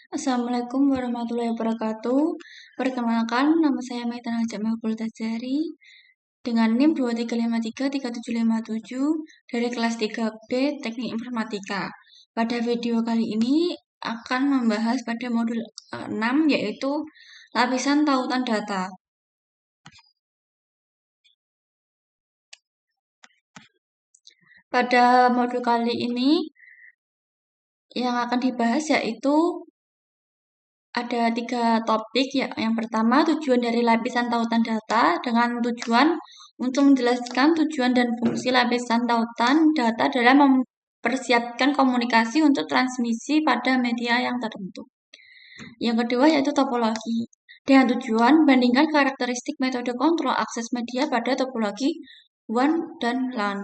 Assalamualaikum warahmatullahi wabarakatuh. Perkenalkan, nama saya Maitan Ajak Mahful Tajari dengan NIM 23533757 dari kelas 3B Teknik Informatika. Pada video kali ini akan membahas pada modul 6 yaitu lapisan tautan data. Pada modul kali ini yang akan dibahas yaitu ada 3 topik ya. Yang pertama, tujuan dari lapisan tautan data dengan tujuan untuk menjelaskan tujuan dan fungsi lapisan tautan data dalam mempersiapkan komunikasi untuk transmisi pada media yang tertentu. Yang kedua yaitu topologi. Dengan tujuan bandingkan karakteristik metode kontrol akses media pada topologi WAN dan LAN.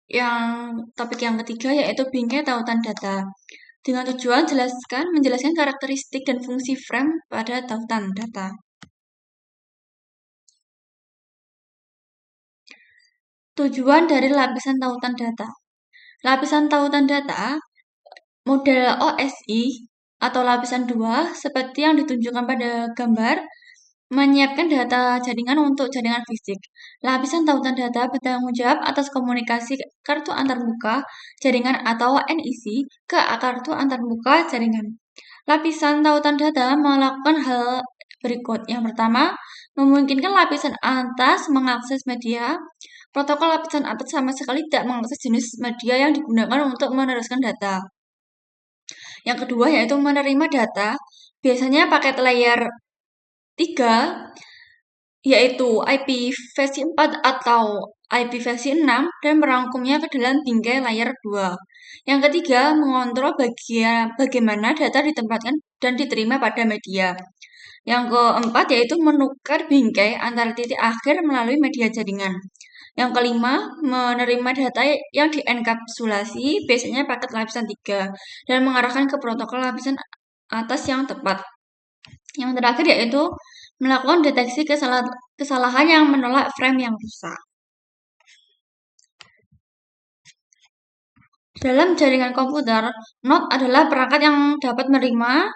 Yang topik yang ketiga yaitu bingkai tautan data. Dengan tujuan menjelaskan karakteristik dan fungsi frame pada tautan data. Tujuan dari lapisan tautan data. Lapisan tautan data model OSI atau lapisan 2 seperti yang ditunjukkan pada gambar menyiapkan data jaringan untuk jaringan fisik. Lapisan tautan data bertanggung jawab atas komunikasi kartu antarmuka jaringan atau NIC ke kartu antarmuka jaringan. Lapisan tautan data melakukan hal berikut. Yang pertama, memungkinkan lapisan atas mengakses media. Protokol lapisan atas sama sekali tidak mengakses jenis media yang digunakan untuk meneruskan data. Yang kedua yaitu menerima data, biasanya paket layer 3, yaitu IP versi 4 atau IP versi 6 dan merangkumnya ke dalam bingkai layer 2. Yang ketiga, mengontrol bagaimana data ditempatkan dan diterima pada media. Yang keempat yaitu menukar bingkai antara titik akhir melalui media jaringan. Yang kelima, menerima data yang dienkapsulasi, biasanya paket lapisan 3, dan mengarahkan ke protokol lapisan atas yang tepat. Yang terakhir yaitu melakukan deteksi kesalahan yang menolak frame yang rusak. Dalam jaringan komputer, node adalah perangkat yang dapat menerima,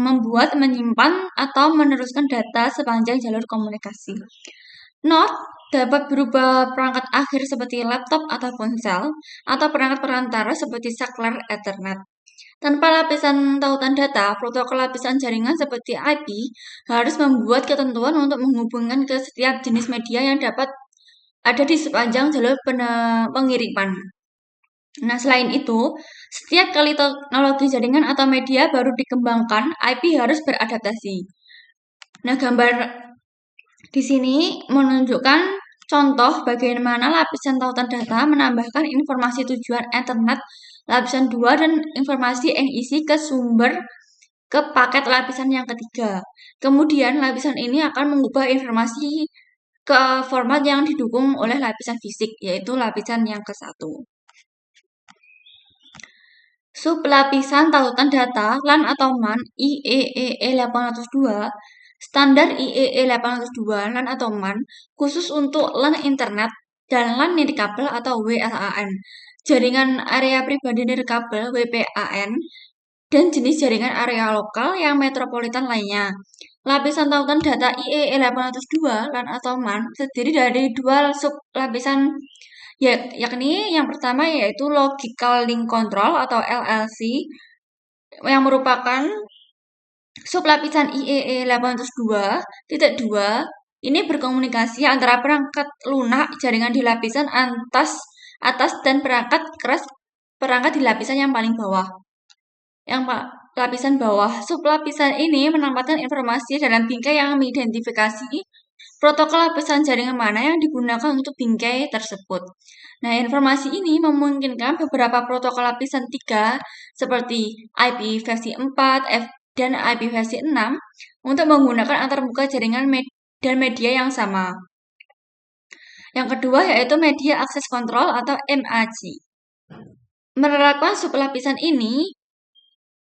membuat, menyimpan, atau meneruskan data sepanjang jalur komunikasi. Node dapat berupa perangkat akhir seperti laptop atau ponsel, atau perangkat perantara seperti saklar Ethernet. Tanpa lapisan tautan data, protokol lapisan jaringan seperti IP harus membuat ketentuan untuk menghubungkan ke setiap jenis media yang dapat ada di sepanjang jalur pengiriman. Nah, selain itu, setiap kali teknologi jaringan atau media baru dikembangkan, IP harus beradaptasi. Nah, gambar di sini menunjukkan contoh bagaimana lapisan tautan data menambahkan informasi tujuan Ethernet lapisan 2 dan informasi NIC ke sumber ke paket lapisan yang ketiga. Kemudian lapisan ini akan mengubah informasi ke format yang didukung oleh lapisan fisik, yaitu lapisan yang ke-1. Sublapisan tautan data LAN atau MAN IEEE 802. Standar IEEE 802 LAN atau MAN khusus untuk LAN internet dan LAN nirkabel atau WLAN, jaringan area pribadi nirkabel WPAN, dan jenis jaringan area lokal yang metropolitan lainnya. Lapisan tautan data IEEE 802 LAN atau MAN terdiri dari dua sublapisan yakni yang pertama yaitu Logical Link Control atau LLC yang merupakan sublapisan IEEE 802.2. Ini berkomunikasi antara perangkat lunak jaringan di lapisan atas dan perangkat keras perangkat di lapisan yang paling bawah. Yang lapisan bawah, sublapisan ini menempatkan informasi dalam bingkai yang mengidentifikasi protokol lapisan jaringan mana yang digunakan untuk bingkai tersebut. Nah, informasi ini memungkinkan beberapa protokol lapisan 3 seperti IP versi 4 dan IP versi 6 untuk menggunakan antarmuka jaringan dan media yang sama. Yang kedua yaitu media akses kontrol atau MAC. Menerapkan sublapisan ini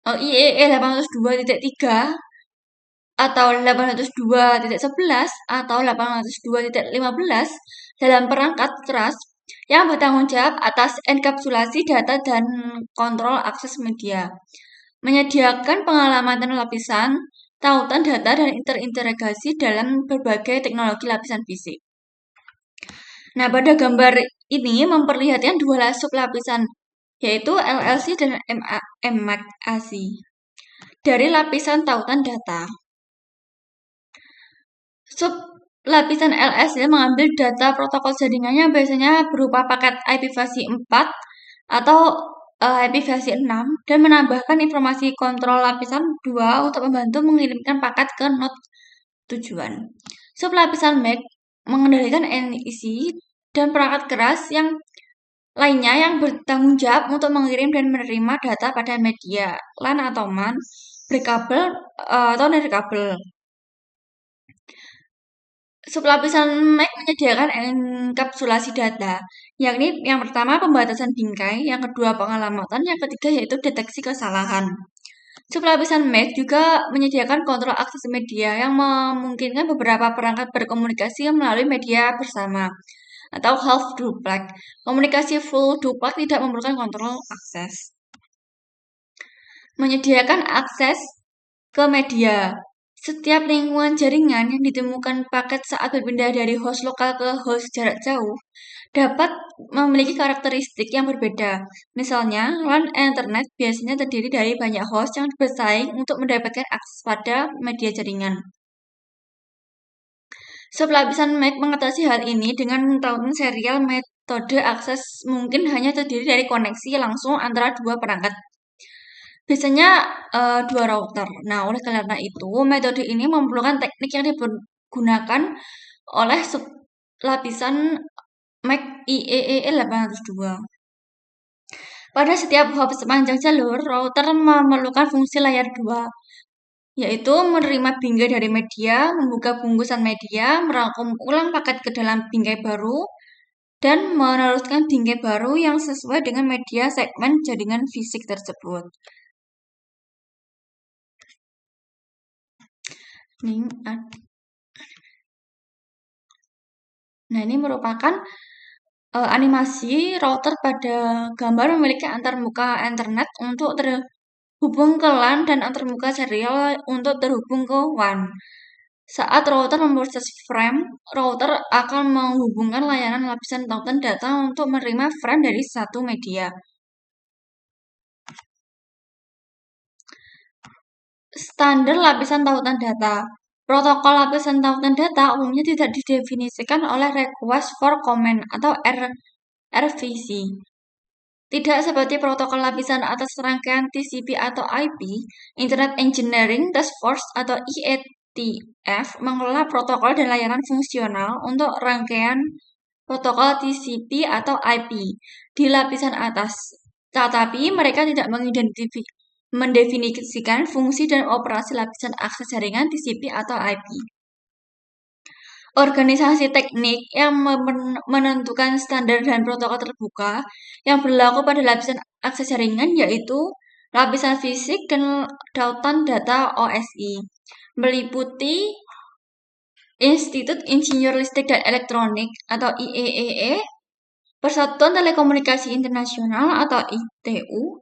IEEE 802.3 atau 802.11 atau 802.15 dalam perangkat keras yang bertanggung jawab atas enkapsulasi data dan kontrol akses media. menyediakan pengamatan lapisan, tautan data, dan terintegrasi dalam berbagai teknologi lapisan fisik. Nah, pada gambar ini memperlihatkan dua sublapisan, yaitu LLC dan MAC dari lapisan tautan data. Lapisan LLC mengambil data protokol jaringannya biasanya berupa paket IPv4 atau IPv6 dan menambahkan informasi kontrol lapisan 2 untuk membantu mengirimkan paket ke node tujuan. Sublapisan MAC mengendalikan NIC dan perangkat keras yang lainnya yang bertanggung jawab untuk mengirim dan menerima data pada media LAN atau MAN, berkabel atau nirkabel. Sublapisan MAC menyediakan enkapsulasi data, yakni yang pertama pembatasan bingkai, yang kedua pengalamatan, yang ketiga yaitu deteksi kesalahan. Sublapisan MAC juga menyediakan kontrol akses media yang memungkinkan beberapa perangkat berkomunikasi melalui media bersama atau half duplex. Komunikasi full duplex tidak memerlukan kontrol akses. Menyediakan akses ke media. Setiap lingkungan jaringan yang ditemukan paket saat berpindah dari host lokal ke host jarak jauh dapat memiliki karakteristik yang berbeda. Misalnya, LAN Internet biasanya terdiri dari banyak host yang bersaing untuk mendapatkan akses pada media jaringan. Sublapisan MAC mengatasi hal ini dengan tautan serial. Metode akses mungkin hanya terdiri dari koneksi langsung antara dua perangkat. Biasanya dua router. Nah, oleh karena itu, metode ini memerlukan teknik yang digunakan oleh lapisan MAC IEEE 802. Pada setiap hop sepanjang jalur, router memerlukan fungsi layer 2, yaitu menerima bingkai dari media, membuka bungkusan media, merangkum ulang paket ke dalam bingkai baru, dan meneruskan bingkai baru yang sesuai dengan media segmen jaringan fisik tersebut. Nah, ini merupakan animasi router pada gambar memiliki antarmuka Ethernet untuk terhubung ke LAN dan antarmuka serial untuk terhubung ke WAN. Saat router memproses frame, router akan menghubungkan layanan lapisan tautan data untuk menerima frame dari satu media. Standar lapisan tautan data. Protokol lapisan tautan data umumnya tidak didefinisikan oleh Request for Comment atau RFC. Tidak seperti protokol lapisan atas rangkaian TCP atau IP, Internet Engineering Task Force atau IETF mengelola protokol dan layanan fungsional untuk rangkaian protokol TCP atau IP di lapisan atas. Tetapi mereka tidak mendefinisikan fungsi dan operasi lapisan akses jaringan TCP atau IP. Organisasi teknik yang menentukan standar dan protokol terbuka yang berlaku pada lapisan akses jaringan yaitu lapisan fisik dan tautan data OSI, meliputi Institut Insinyur Listrik dan Elektronik atau IEEE, Persatuan Telekomunikasi Internasional atau ITU,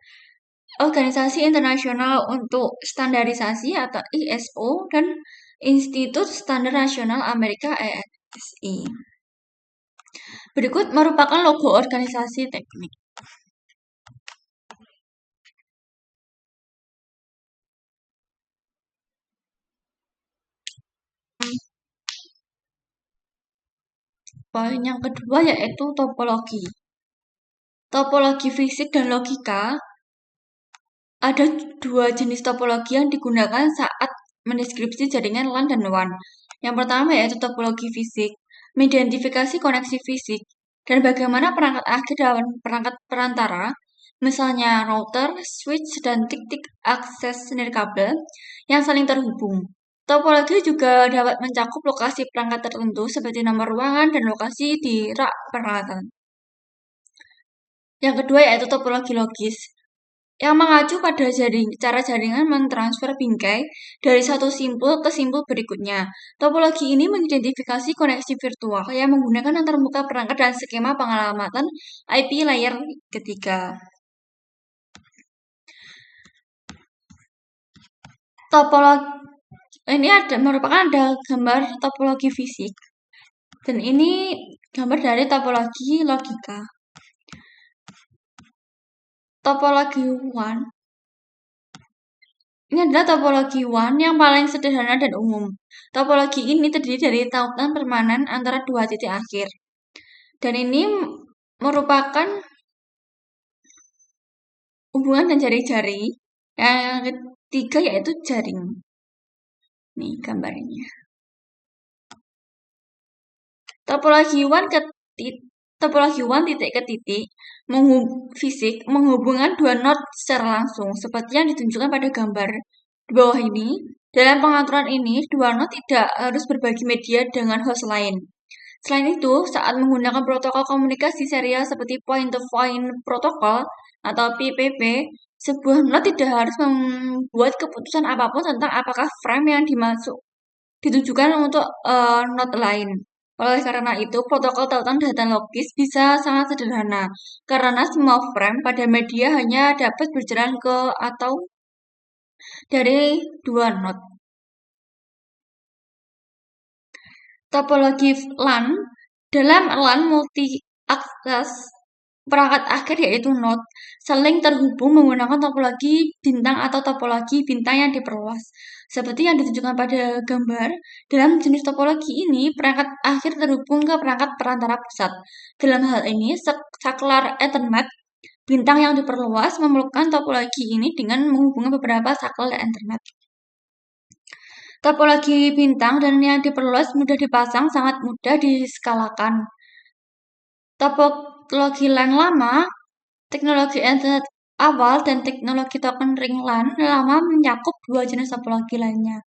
Organisasi Internasional untuk Standarisasi atau ISO, dan Institut Standar Nasional Amerika ASI. Berikut merupakan logo organisasi teknik. Poin yang kedua yaitu topologi. Topologi fisik dan logika. Ada dua jenis topologi yang digunakan saat mendeskripsi jaringan LAN dan WAN. Yang pertama yaitu topologi fisik, mengidentifikasi koneksi fisik, dan bagaimana perangkat akhir dan perangkat perantara, misalnya router, switch, dan titik akses nirkabel yang saling terhubung. Topologi juga dapat mencakup lokasi perangkat tertentu seperti nomor ruangan dan lokasi di rak peralatan. Yang kedua yaitu topologi logis, yang mengacu pada cara jaringan mentransfer bingkai dari satu simpul ke simpul berikutnya. Topologi ini mengidentifikasi koneksi virtual yang menggunakan antarmuka perangkat dan skema pengalamatan IP layer ketiga. ini merupakan ada gambar topologi fisik. Dan ini gambar dari topologi logika. Topologi 1. Ini adalah topologi 1 yang paling sederhana dan umum. Topologi ini terdiri dari tautan permanen antara dua titik akhir. Dan ini merupakan hubungan dan jari-jari. Yang ketiga yaitu jaring. Nih gambarnya. Topologi 1 titik ke titik fisik menghubungkan dua not secara langsung, seperti yang ditunjukkan pada gambar di bawah ini. Dalam pengaturan ini, dua not tidak harus berbagi media dengan host lain. Selain itu, saat menggunakan protokol komunikasi serial seperti point-to-point protocol atau PPP, sebuah not tidak harus membuat keputusan apapun tentang apakah frame yang ditujukan untuk not lain. Oleh karena itu, protokol tautan data logis bisa sangat sederhana, karena semua frame pada media hanya dapat berjalan ke atau dari dua not. Topologi LAN. Dalam LAN multi-akses, perangkat akhir yaitu node saling terhubung menggunakan topologi bintang atau topologi bintang yang diperluas. Seperti yang ditunjukkan pada gambar, dalam jenis topologi ini, perangkat akhir terhubung ke perangkat perantara pusat. Dalam hal ini, saklar Ethernet bintang yang diperluas memerlukan topologi ini dengan menghubungkan beberapa saklar Ethernet. Topologi bintang dan yang diperluas mudah dipasang, sangat mudah diskalakan. Topologi LAN lama, teknologi Ethernet awal, dan teknologi token ring LAN lama mencakup dua jenis topologi lainnya,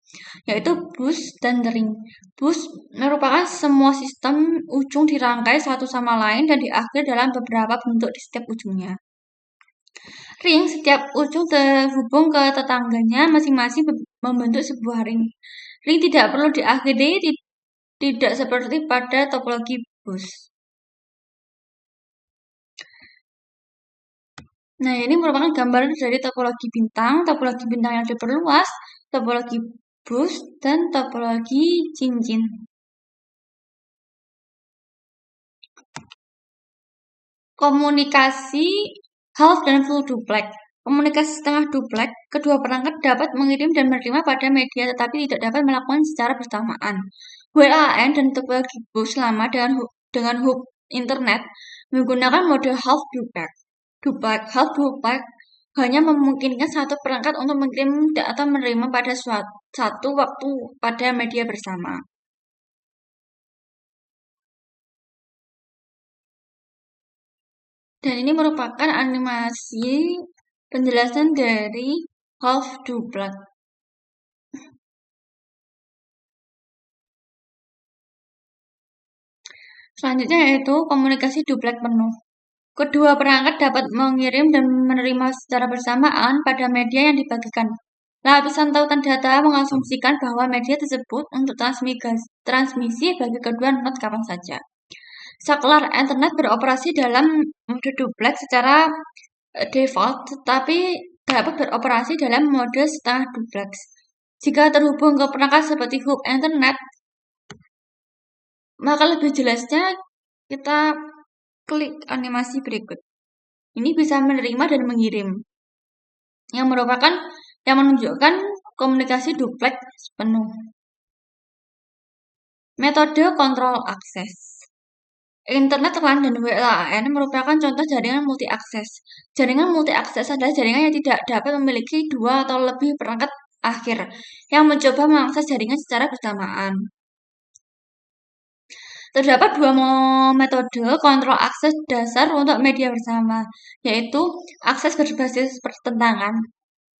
yaitu bus dan ring. Bus merupakan semua sistem ujung dirangkai satu sama lain dan diakhiri dalam beberapa bentuk di setiap ujungnya. Ring, setiap ujung terhubung ke tetangganya masing-masing membentuk sebuah ring. Ring tidak perlu diakhiri, tidak seperti pada topologi bus. Nah, ini merupakan gambaran dari topologi bintang yang diperluas, topologi bus, dan topologi cincin. Komunikasi half dan full duplex. Komunikasi setengah duplex, kedua perangkat dapat mengirim dan menerima pada media tetapi tidak dapat melakukan secara bersamaan. WLAN dan topologi bus lama dengan hub internet menggunakan mode half duplex. Half duplex hanya memungkinkan satu perangkat untuk mengirim atau menerima pada satu waktu pada media bersama. Dan ini merupakan animasi penjelasan dari half duplex. Selanjutnya yaitu komunikasi duplex penuh. Kedua perangkat dapat mengirim dan menerima secara bersamaan pada media yang dibagikan. Lapisan tautan data mengasumsikan bahwa media tersebut untuk transmisi bagi kedua not kapan saja. Saklar Ethernet beroperasi dalam mode duplex secara default, tetapi dapat beroperasi dalam mode setengah duplex. Jika terhubung ke perangkat seperti hub Ethernet, maka lebih jelasnya kita klik animasi berikut. Ini bisa menerima dan mengirim, yang menunjukkan komunikasi duplex penuh. Metode kontrol akses. Internet LAN dan WLAN merupakan contoh jaringan multi-akses. Jaringan multi-akses adalah jaringan yang tidak dapat memiliki dua atau lebih perangkat akhir yang mencoba mengakses jaringan secara bersamaan. Terdapat dua metode kontrol akses dasar untuk media bersama, yaitu akses berbasis pertentangan.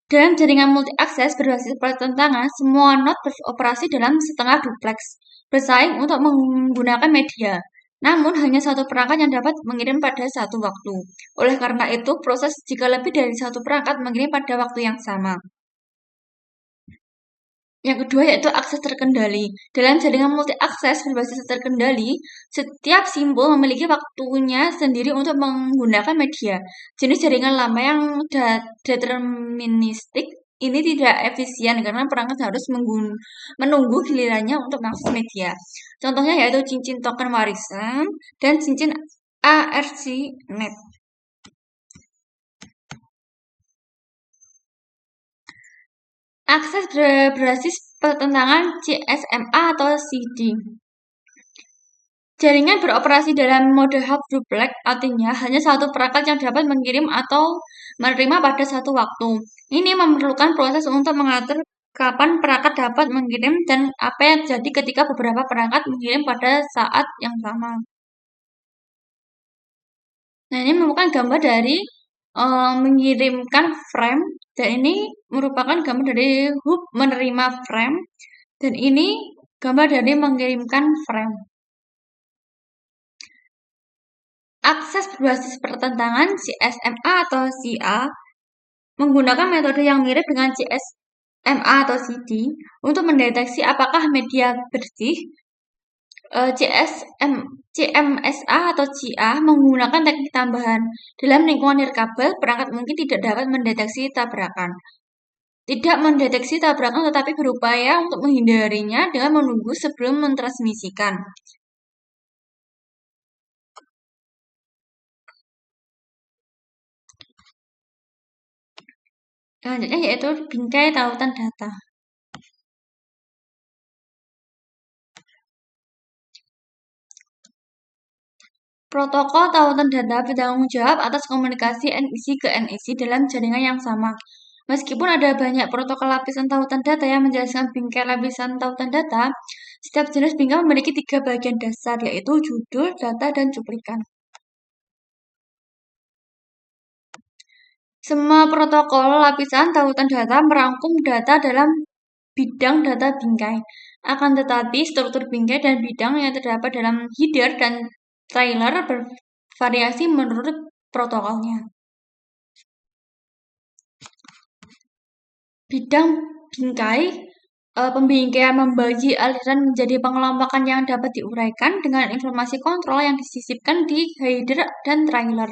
Dalam jaringan multi-akses berbasis pertentangan, semua not beroperasi dalam setengah duplex, bersaing untuk menggunakan media. Namun, hanya satu perangkat yang dapat mengirim pada satu waktu. Oleh karena itu, proses jika lebih dari satu perangkat mengirim pada waktu yang sama. Yang kedua yaitu akses terkendali. Dalam jaringan multi-akses berbasis terkendali, setiap simbol memiliki waktunya sendiri untuk menggunakan media. Jenis jaringan lama yang deterministik ini tidak efisien karena perangkat harus menunggu gilirannya untuk mengakses media. Contohnya yaitu cincin token warisan dan cincin ARCnet. Akses berbasis pertentangan CSMA atau CD. Jaringan beroperasi dalam mode hub duplex, artinya hanya satu perangkat yang dapat mengirim atau menerima pada satu waktu. Ini memerlukan proses untuk mengatur kapan perangkat dapat mengirim dan apa yang terjadi ketika beberapa perangkat mengirim pada saat yang sama. Nah, ini merupakan gambar dari mengirimkan frame, dan ini merupakan gambar dari hub menerima frame, dan ini gambar dari mengirimkan frame. Akses berbasis pertentangan CSMA atau CA menggunakan metode yang mirip dengan CSMA atau CD untuk mendeteksi apakah media bersih. CMSA atau CA menggunakan teknik tambahan. Dalam lingkungan nirkabel, perangkat mungkin tidak dapat mendeteksi tabrakan. Tidak mendeteksi tabrakan tetapi berupaya untuk menghindarinya dengan menunggu sebelum mentransmisikan. Selanjutnya yaitu bingkai tautan data. Protokol tautan data bertanggung jawab atas komunikasi NIC ke NIC dalam jaringan yang sama. Meskipun ada banyak protokol lapisan tautan data yang menjelaskan bingkai lapisan tautan data, setiap jenis bingkai memiliki 3 bagian dasar, yaitu judul, data, dan cuplikan. Semua protokol lapisan tautan data merangkum data dalam bidang data bingkai. Akan tetapi, struktur bingkai dan bidang yang terdapat dalam header dan trailer bervariasi menurut protokolnya. Bidang bingkai, pembingkaian membagi aliran menjadi pengelompokan yang dapat diuraikan dengan informasi kontrol yang disisipkan di header dan trailer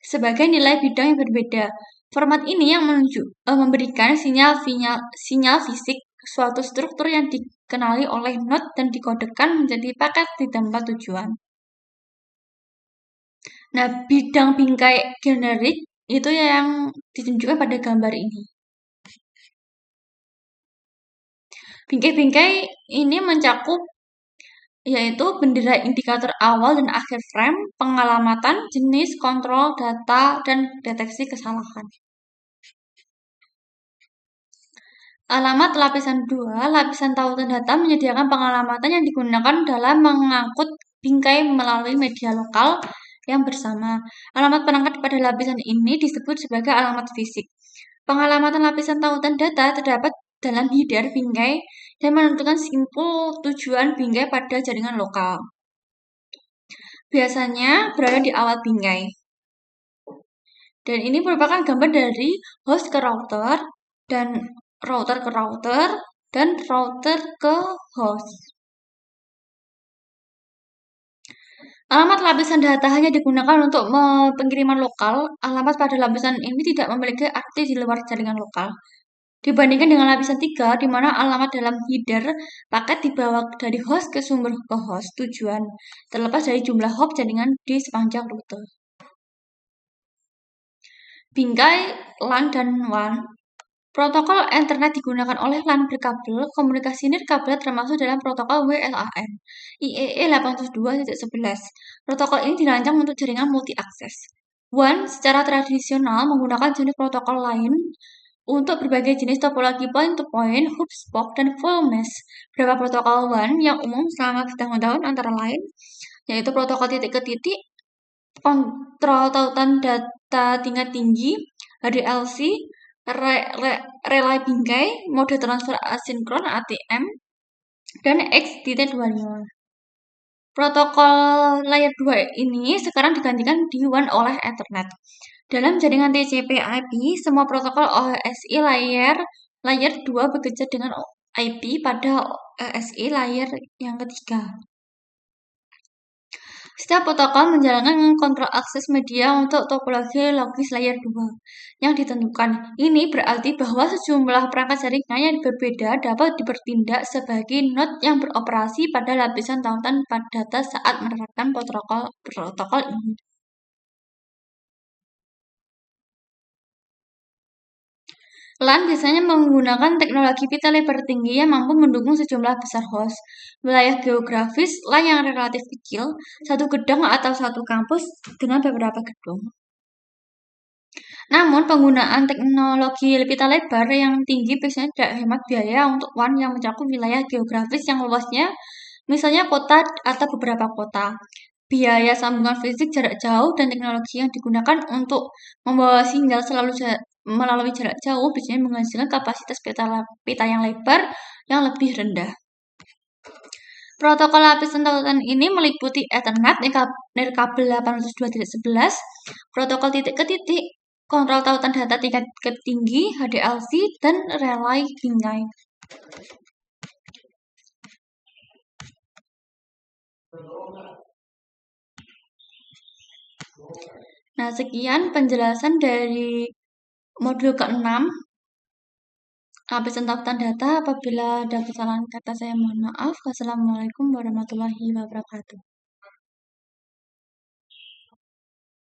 sebagai nilai bidang yang berbeda. Format ini yang memberikan sinyal fisik suatu struktur yang dikenali oleh node dan dikodekan menjadi paket di tempat tujuan. Nah, bidang bingkai generik itu yang ditunjukkan pada gambar ini. Bingkai-bingkai ini mencakup yaitu bendera indikator awal dan akhir frame, pengalamatan, jenis, kontrol, data, dan deteksi kesalahan. Alamat lapisan 2, lapisan tautan data menyediakan pengalamatan yang digunakan dalam mengangkut bingkai melalui media lokal yang bersama. Alamat perangkat pada lapisan ini disebut sebagai alamat fisik. Pengalamatan lapisan tautan data terdapat dalam header bingkai dan menentukan simpul tujuan bingkai pada jaringan lokal. Biasanya berada di awal bingkai. Dan ini merupakan gambar dari host ke router dan router ke router dan router ke host. Alamat lapisan data hanya digunakan untuk pengiriman lokal. Alamat pada lapisan ini tidak memiliki arti di luar jaringan lokal. Dibandingkan dengan lapisan 3, di mana alamat dalam header paket dibawa dari host ke sumber ke host tujuan, terlepas dari jumlah hop jaringan di sepanjang rute. Bingkai LAN dan WAN. Protokol Ethernet digunakan oleh LAN berkabel. Komunikasi nirkabel termasuk dalam protokol WLAN IEE 802.11. Protokol ini dirancang untuk jaringan multi-akses. WAN secara tradisional menggunakan jenis protokol lain untuk berbagai jenis topologi point-to-point, hub spok, dan full mesh. Beberapa protokol WAN yang umum selama bertahun-tahun antara lain yaitu protokol titik ke titik, kontrol tautan data tingkat tinggi, HDLC, relay bingkai, mode transfer asinkron ATM, dan XT2.5. Protokol layer 2 ini sekarang digantikan di WAN oleh Ethernet. Dalam jaringan TCP/IP, semua protokol OSI layer 2 bekerja dengan IP pada OSI layer yang ketiga. Setiap protokol menjalankan kontrol akses media untuk topologi logis layer 2 yang ditentukan. Ini berarti bahwa sejumlah perangkat jaringan yang berbeda dapat dipertindak sebagai node yang beroperasi pada lapisan tautan data saat menerapkan protokol ini. LAN biasanya menggunakan teknologi pita lebar tinggi yang mampu mendukung sejumlah besar host. Wilayah geografis LAN yang relatif kecil, satu gedung atau satu kampus dengan beberapa gedung. Namun, penggunaan teknologi pita lebar yang tinggi biasanya tidak hemat biaya untuk WAN yang mencakup wilayah geografis yang luasnya, misalnya kota atau beberapa kota. Biaya sambungan fisik jarak jauh dan teknologi yang digunakan untuk membawa sinyal melalui jarak jauh biasanya menghasilkan kapasitas pita yang lebar yang lebih rendah. Protokol lapisan tautan ini meliputi Ethernet, nirkabel 802.11, protokol titik ke titik, kontrol tautan data tingkat tinggi, HDLC, dan relay bingai. Nah, sekian penjelasan dari modul ke-6 lapisan tautan data. Apabila ada kesalahan kata saya mohon maaf. Wassalamualaikum warahmatullahi wabarakatuh.